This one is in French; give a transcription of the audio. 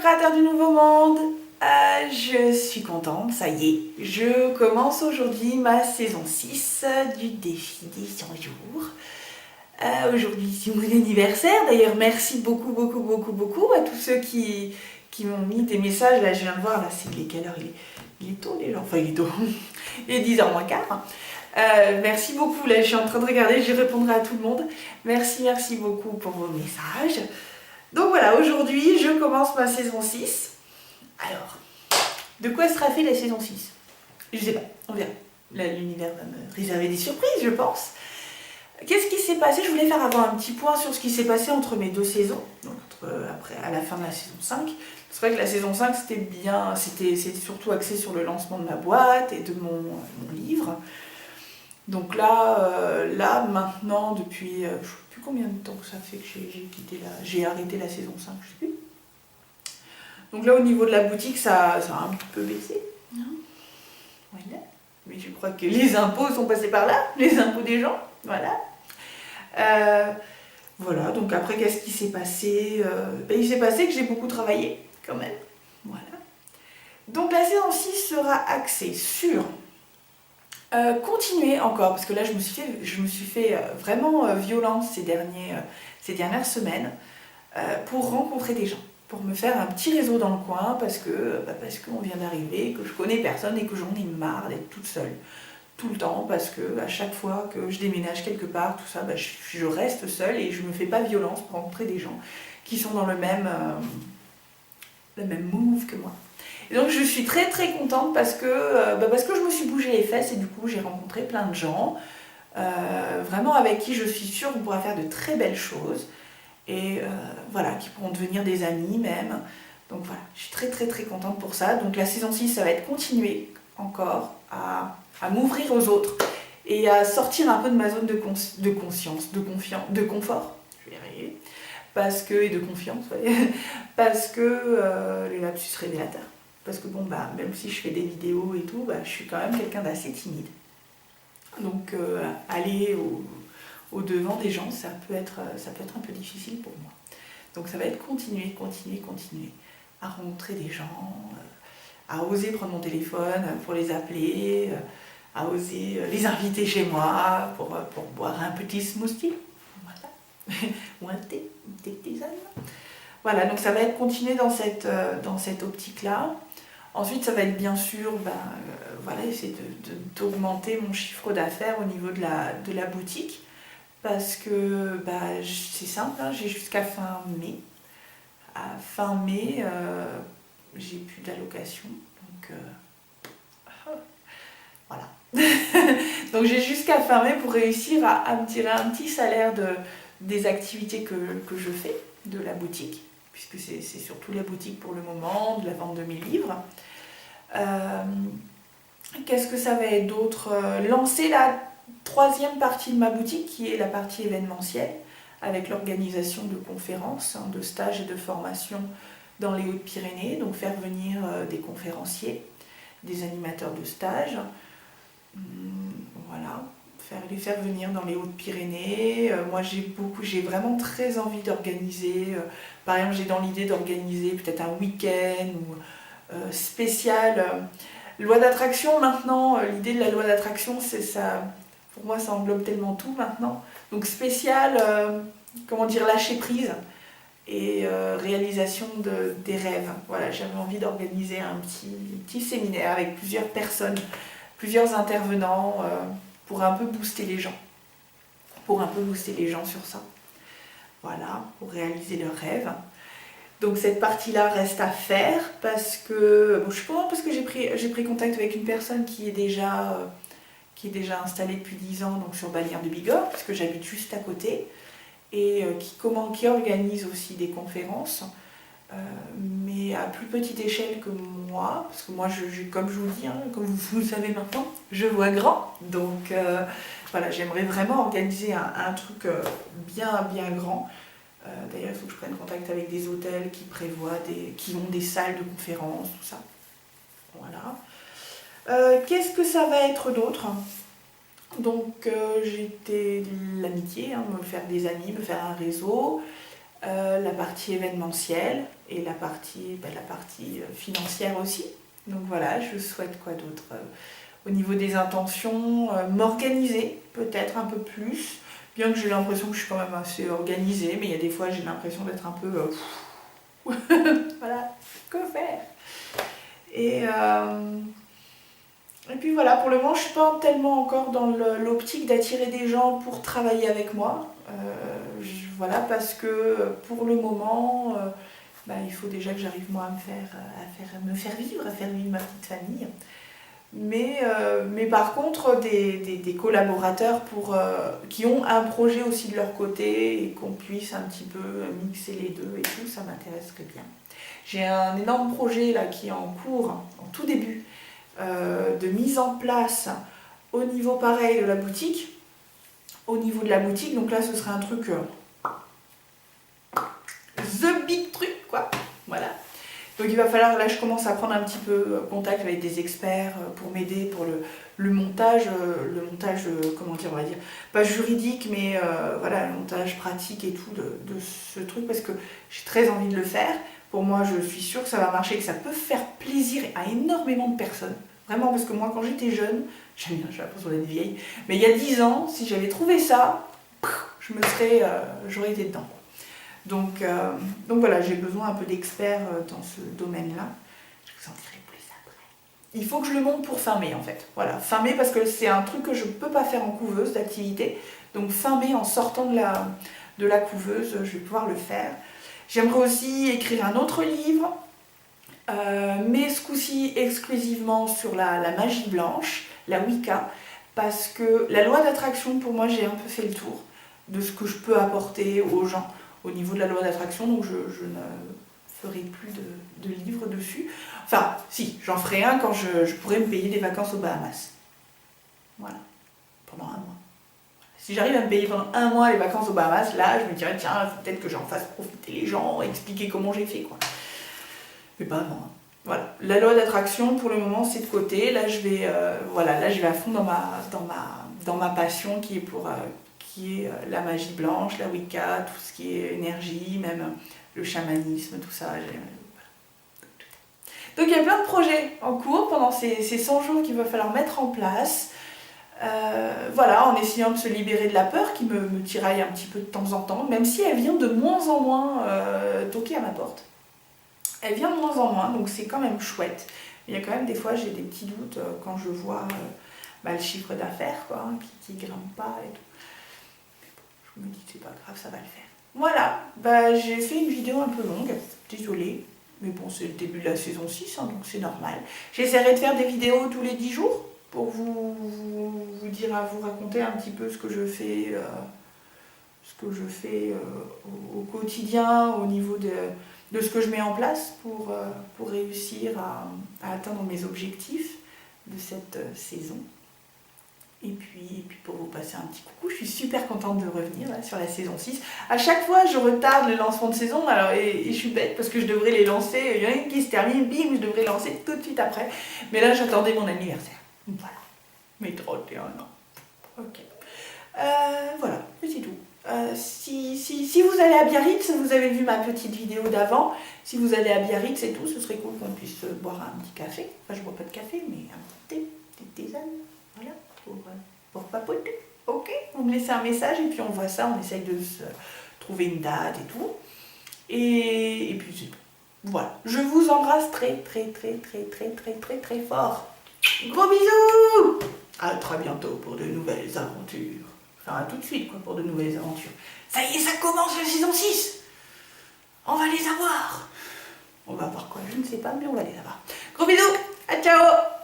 créateurs du Nouveau Monde, je suis contente, ça y est, je commence aujourd'hui ma saison 6 du défi des 100 jours. Aujourd'hui c'est mon anniversaire, d'ailleurs merci beaucoup à tous ceux qui m'ont mis des messages. Là je viens de voir, là c'est quelle heure il est tôt déjà, enfin il est tôt, il est 10h moins quart. Merci beaucoup, là je suis en train de regarder, je répondrai à tout le monde. Merci beaucoup pour vos messages. Donc voilà, aujourd'hui je commence ma saison 6. Alors, de quoi sera fait la saison 6? Je sais pas, on verra. Là, l'univers va me réserver des surprises, je pense. Qu'est-ce qui s'est passé? Je voulais faire avant un petit point sur ce qui s'est passé entre mes deux saisons, donc après, à la fin de la saison 5. C'est vrai que la saison 5, c'était bien, c'était surtout axé sur le lancement de ma boîte et de mon livre. Donc là maintenant, depuis, je ne sais plus combien de temps que ça fait que j'ai arrêté la saison 5, je sais plus. Donc là, au niveau de la boutique, ça a un petit peu baissé. Voilà. Mais je crois que les impôts sont passés par là, les impôts des gens. Voilà. Voilà, donc après, qu'est-ce qui s'est passé? Il s'est passé que j'ai beaucoup travaillé, quand même. Voilà. Donc la saison 6 sera axée sur continuer encore, parce que là, je me suis fait vraiment violence ces dernières semaines pour rencontrer des gens, pour me faire un petit réseau dans le coin, parce qu'on vient d'arriver, que je connais personne et que j'en ai marre d'être toute seule tout le temps, parce que à chaque fois que je déménage quelque part, tout ça, je reste seule et je me fais pas violence pour rencontrer des gens qui sont dans le même move que moi. Et donc je suis très contente parce que je me suis bougé les fesses et du coup j'ai rencontré plein de gens, vraiment avec qui je suis sûre qu'on pourra faire de très belles choses. Et voilà, qui pourront devenir des amis même. Donc voilà, je suis très contente pour ça. Donc la saison 6, ça va être continuer encore à m'ouvrir aux autres et à sortir un peu de ma zone de conscience, de confort, je vais y arriver, et de confiance, ouais, parce que les lapsus révélateurs. Parce que même si je fais des vidéos et tout, je suis quand même quelqu'un d'assez timide. Donc aller au devant des gens, ça peut être un peu difficile pour moi. Donc ça va être continuer à rencontrer des gens, à oser prendre mon téléphone pour les appeler, à oser les inviter chez moi pour boire un petit smoothie, voilà. Ou un thé, une thé tisane. Voilà, donc ça va être continuer dans cette optique-là. Ensuite, ça va être bien sûr, essayer d'augmenter mon chiffre d'affaires au niveau de la boutique. Parce que c'est simple, hein, j'ai jusqu'à fin mai. À fin mai, j'ai plus d'allocation. Donc voilà. Donc j'ai jusqu'à fin mai pour réussir à me tirer un petit salaire des activités que je fais, de la boutique, puisque c'est surtout la boutique pour le moment, de la vente de mes livres. Qu'est-ce que ça va être d'autre? Lancer la troisième partie de ma boutique, qui est la partie événementielle, avec l'organisation de conférences, de stages et de formations dans les Hautes-Pyrénées, donc faire venir des conférenciers, des animateurs de stages, voilà, les faire venir dans les Hautes-Pyrénées. Moi j'ai vraiment très envie d'organiser, par exemple j'ai dans l'idée d'organiser peut-être un week-end ou spécial. Loi d'attraction maintenant, l'idée de la loi d'attraction, c'est ça. Pour moi, ça englobe tellement tout maintenant. Donc spécial, lâcher prise et réalisation des rêves. Voilà, j'avais envie d'organiser un petit séminaire avec plusieurs personnes, plusieurs intervenants pour un peu booster les gens. Sur ça. Voilà, pour réaliser leurs rêves. Donc cette partie-là reste à faire parce que je suis contente parce que j'ai pris contact avec une personne qui est déjà installée depuis 10 ans donc sur Bagnères de Bigorre, puisque j'habite juste à côté, et qui organise aussi des conférences, mais à plus petite échelle que moi, parce que moi, comme je vous le dis, hein, comme vous le savez maintenant, je vois grand. Donc voilà, j'aimerais vraiment organiser un truc bien grand. D'ailleurs, il faut que je prenne contact avec des hôtels qui ont des salles de conférences, tout ça. Voilà. Qu'est-ce que ça va être d'autre? Donc, j'étais l'amitié, me faire des amis, me faire un réseau. la partie événementielle et la partie financière aussi. Donc voilà, je souhaite quoi d'autre au niveau des intentions, m'organiser peut-être un peu plus, bien que j'ai l'impression que je suis quand même assez organisée, mais il y a des fois j'ai l'impression d'être un peu... voilà, que faire? Et puis voilà, pour le moment je suis pas tellement encore dans l'optique d'attirer des gens pour travailler avec moi. Voilà, parce que pour le moment, il faut déjà que j'arrive moi à me faire vivre ma petite famille. Mais par contre, des collaborateurs qui ont un projet aussi de leur côté et qu'on puisse un petit peu mixer les deux et tout, ça m'intéresserait bien. J'ai un énorme projet là qui est en cours, en tout début, de mise en place au niveau pareil de la boutique. Au niveau de la boutique, donc là ce serait un truc, the big truc quoi, voilà. Donc il va falloir, là je commence à prendre un petit peu contact avec des experts pour m'aider pour le montage, comment dire, on va dire, pas juridique, mais voilà, le montage pratique et tout de ce truc, parce que j'ai très envie de le faire. Pour moi, je suis sûre que ça va marcher, que ça peut faire plaisir à énormément de personnes. Vraiment, parce que moi, quand j'étais jeune, j'ai l'impression d'être vieille, mais il y a 10 ans, si j'avais trouvé ça, j'aurais été dedans. Donc voilà, j'ai besoin un peu d'experts dans ce domaine-là. Je vous en dirai plus après. Il faut que je le monte pour fin mai en fait. Voilà, fin mai parce que c'est un truc que je ne peux pas faire en couveuse d'activité. Donc fin mai, en sortant de la couveuse, je vais pouvoir le faire. J'aimerais aussi écrire un autre livre, mais ce coup-ci exclusivement sur la magie blanche, la Wicca, parce que la loi d'attraction, pour moi, j'ai un peu fait le tour de ce que je peux apporter aux gens au niveau de la loi d'attraction, donc je ne ferai plus de livres dessus. Enfin, si, j'en ferai un quand je pourrai me payer des vacances aux Bahamas. Voilà, pendant un mois. Si j'arrive à me payer pendant un mois les vacances aux Bahamas, là, je me dirais, tiens, il faut peut-être que j'en fasse profiter les gens, expliquer comment j'ai fait, quoi. Mais pas avant. Hein. Voilà, la loi d'attraction, pour le moment, c'est de côté. Là, je vais à fond dans ma passion qui est la magie blanche, la Wicca, tout ce qui est énergie, même le chamanisme, tout ça. Donc il y a plein de projets en cours pendant ces 100 jours qu'il va falloir mettre en place. Voilà, en essayant de se libérer de la peur qui me tiraille un petit peu de temps en temps, même si elle vient de moins en moins toquer à ma porte. Elle vient de moins en moins, donc c'est quand même chouette. Il y a quand même des fois, j'ai des petits doutes quand je vois le chiffre d'affaires quoi, qui grimpe pas et tout. Je me dis c'est pas grave, ça va le faire. Voilà, j'ai fait une vidéo un peu longue, désolée, mais bon c'est le début de la saison 6, hein, donc c'est normal. J'essaierai de faire des vidéos tous les 10 jours pour vous raconter un petit peu ce que je fais, au quotidien, au niveau de ce que je mets en place pour réussir à atteindre mes objectifs de cette saison. Et puis pour vous passer un petit coucou, je suis super contente de revenir là, sur la saison 6. À chaque fois, je retarde le lancement de saison, alors, et je suis bête parce que je devrais les lancer, il y en a une qui se termine, bim, je devrais lancer tout de suite après. Mais là, j'attendais mon anniversaire. Voilà, mes 31 ans. Ok. Voilà, c'est tout. Si vous allez à Biarritz, vous avez vu ma petite vidéo d'avant, si vous allez à Biarritz et tout, ce serait cool qu'on puisse boire un petit café. Enfin, je bois pas de café, mais un petit thé, des tisanes, voilà. Pour papoter, ok, vous me laissez un message et puis on voit ça, on essaye de se trouver une date et tout. Et puis c'est tout. Voilà, je vous embrasse très fort. Gros bisous. À très bientôt pour de nouvelles aventures. Enfin, à tout de suite quoi, pour de nouvelles aventures. Ça y est, ça commence la saison 6. On va les avoir. On va voir quoi, je ne sais pas, mais on va les avoir. Gros bisous, à ciao.